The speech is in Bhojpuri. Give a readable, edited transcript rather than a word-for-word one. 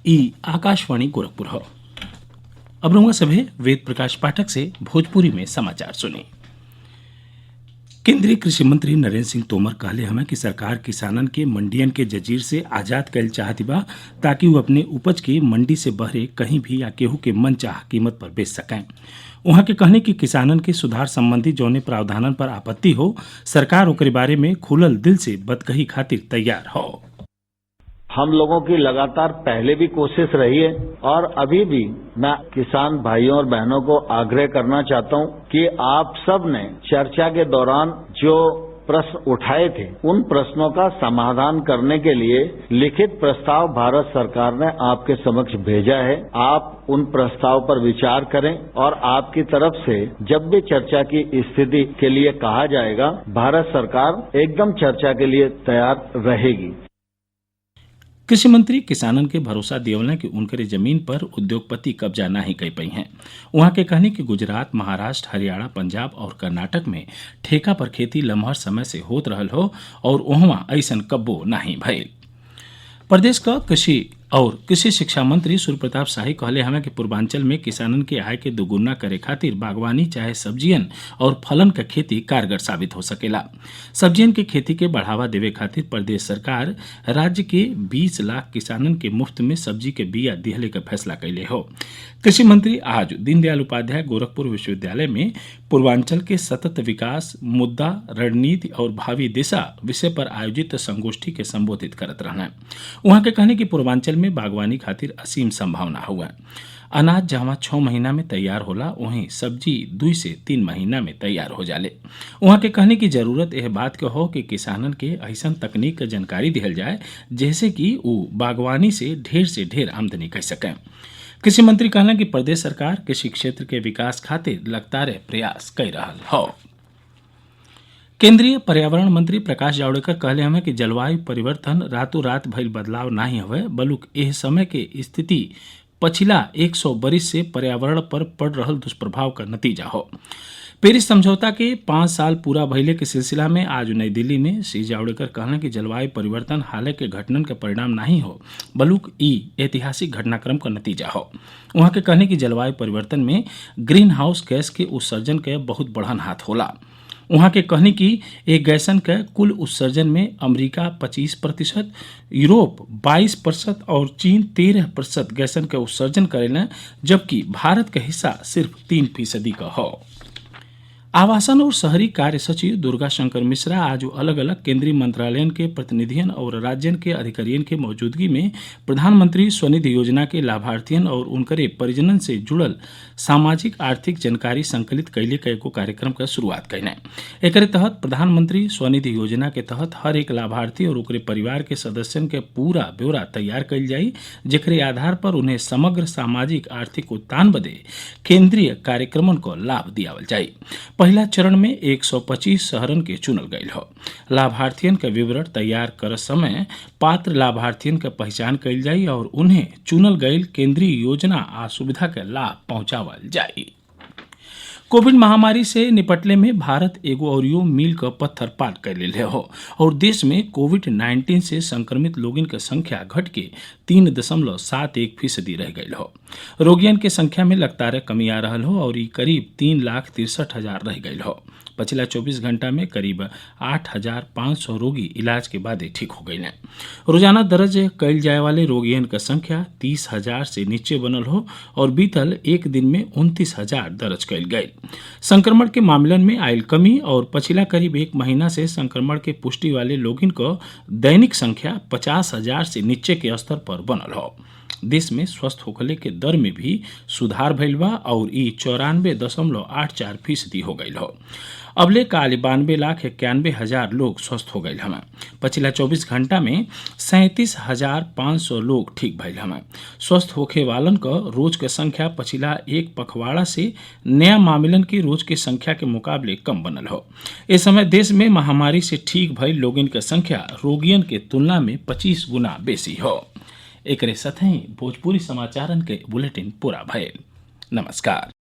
ई आकाशवाणी गोरखपुर हो। अब रहुआ सभे वेद प्रकाश पाठक से भोजपुरी में समाचार सुनी। केंद्रीय कृषि मंत्री नरेंद्र सिंह तोमर कहले हमें कि सरकार किसानन के मंडियन के जंजीर से आजाद कैल चाहती बा ताकि वो अपने उपज के मंडी से बहरे कहीं भी या केहू के मन चाह कीमत पर बेच सकें। उहाँ के कहने कि किसानन के सुधार संबंधी जौने प्रावधानन पर आपत्ति हो, सरकार ओकरे बारे में खुलल दिल से बतकही खातिर तैयार हो। हम लोगों की लगातार पहले भी कोशिश रही है और अभी भी मैं किसान भाइयों और बहनों को आग्रह करना चाहता हूं कि आप सब ने चर्चा के दौरान जो प्रश्न उठाए थे उन प्रश्नों का समाधान करने के लिए लिखित प्रस्ताव भारत सरकार ने आपके समक्ष भेजा है। आप उन प्रस्ताव पर विचार करें और आपकी तरफ से जब भी चर्चा की स्थिति के लिए कहा जाएगा, भारत सरकार एकदम चर्चा के लिए तैयार रहेगी। कृषि मंत्री किसानन के भरोसा दियवलन कि उनकरे जमीन पर उद्योगपति कब्जा नहीं कर पाई हैं। वहां के कहने कि गुजरात, महाराष्ट्र, हरियाणा, पंजाब और कर्नाटक में ठेका पर खेती लम्हर समय से होत रहल हो और वहां ऐसन कब्बो नहीं भइल। प्रदेश का कृषि शिक्षा मंत्री सूर्य प्रताप शाही कहले हमें कि पूर्वांचल में किसानन के आय के दोगुना करे खातिर बागवानी चाहे सब्जियन और फलन का खेती कारगर साबित हो सकेला। सब्जियन के खेती के बढ़ावा देवे खातिर प्रदेश सरकार राज्य के 20 लाख किसानन के मुफ्त में सब्जी के बिया दिहले का फैसला कैले हो। कृषि मंत्री आज दीनदयाल उपाध्याय गोरखपुर विश्वविद्यालय में पूर्वांचल के सतत विकास, मुद्दा, रणनीति और भावी दिशा विषय पर आयोजित संगोष्ठी के संबोधित करत रहना। वहां के कहने की पूर्वांचल में बागवानी खातिर असीम संभावना हुआ। अनाज जहाँ 6 महीना में तैयार होला, वहीं सब्जी 2 से 3 महीना में तैयार हो जाले। वहाँ के कहने की जरूरत यह बात के हो कि किसानन के ऐसन तकनीक के जानकारी दिहल जाए जैसे कि वो बागवानी से ढेर आमदनी कर सकें। कृषि मंत्री कहना कि प्रदेश सरकार कृषि क्षेत्र के विकास खातिर लगातार प्रयास कर रहल हो। केंद्रीय पर्यावरण मंत्री प्रकाश जावड़ेकर कहले हमें कि जलवायु परिवर्तन रातों रात भइल बदलाव नहीं हवे, बल्कि एह समय के स्थिति पछिला 100 बरिस से पर्यावरण पर पड़ रहल दुष्प्रभाव का नतीजा हो। पेरिस समझौता के 5 साल पूरा भइले के सिलसिला में आज नई दिल्ली में श्री जावड़ेकर कहना कि जलवायु परिवर्तन हाल के घटनन के परिणाम नहीं हो, बल्कि ई ऐतिहासिक घटनाक्रम का नतीजा हो। वहाँ के कहने की जलवायु परिवर्तन में ग्रीन हाउस गैस के उत्सर्जन के बहुत बढ़न हाथ होला। वहाँ के कहने की एक गैसन के कुल उत्सर्जन में अमेरिका 25%, यूरोप 22% और चीन 13% गैसन के उत्सर्जन करेला, जबकि भारत का हिस्सा सिर्फ 3% का हो। आवासन और शहरी कार्य सचिव दुर्गा शंकर मिश्रा आज अलग अलग केंद्रीय मंत्रालयन के प्रतिनिधियन और राज्यन के अधिकारियन के मौजूदगी में प्रधानमंत्री स्वनिधि योजना के लाभार्थियन और उनकरे परिजनन से जुड़ल सामाजिक आर्थिक जानकारी संकलित कैले का एगो कार्यक्रम का शुरुआत कैने। एकरे तहत प्रधानमंत्री स्वनिधि योजना के तहत हर एक लाभार्थी और ओकरे परिवार के सदस्यन के पूरा ब्यौरा तैयार कैल जाई, जेकरे आधार पर उन्हें समग्र सामाजिक आर्थिक उत्थान बदे केंद्रीय कार्यक्रमन को लाभ दियावल जाई। पहला चरण में 125 शहरन के चुनल गयल हो। लाभार्थियन के विवरण तैयार कर समय पात्र लाभार्थियन के पहचान कैल जाई और उन्हें चुनल गयल केंद्रीय योजना आ सुविधा के लाभ पहुंचावल जाई। कोविड महामारी से निपटले में भारत एगो औरियो मील का पत्थर पार कर ले हो और देश में कोविड-19 से संक्रमित लोगन के संख्या घट के 3.71% रह गई हो। रोगियन के संख्या में लगातार कमी आ रहा हो और करीब 3,63,000 रह गई हो। पिछला 24 घंटा में करीब 8,500 रोगी इलाज के बाद ठीक हो गई हैं। रोजाना दर्ज कैल जाए वाले रोगियन का संख्या 30,000 से नीचे बनल हो और बीतल एक दिन में 29,000 दर्ज कैल गए। संक्रमण के मामलन में आयल कमी और पिछला करीब 1 महीना से संक्रमण के पुष्टि वाले लोगन को दैनिक संख्या 50,000 से नीचे के स्तर पर बनल हो। देश में स्वस्थ होखले के दर में भी सुधार भइल बा और ई 94.84% हो गई हो। अबले का 92,91,000 लोग स्वस्थ हो गए हमें। पिछला 24 घंटा में 37,500 लोग ठीक भइल हमें। स्वस्थ होखे वालन का रोज के संख्या पिछला एक पखवाड़ा से नया मामलन की रोज की संख्या के मुकाबले कम बनल हो। इस समय देश में महामारी से ठीक भइल लोगन के संख्या रोगियन के तुलना में 25 गुना बेसी हो। एकरे साथ ही भोजपुरी समाचारन के बुलेटिन पूरा भइल। नमस्कार।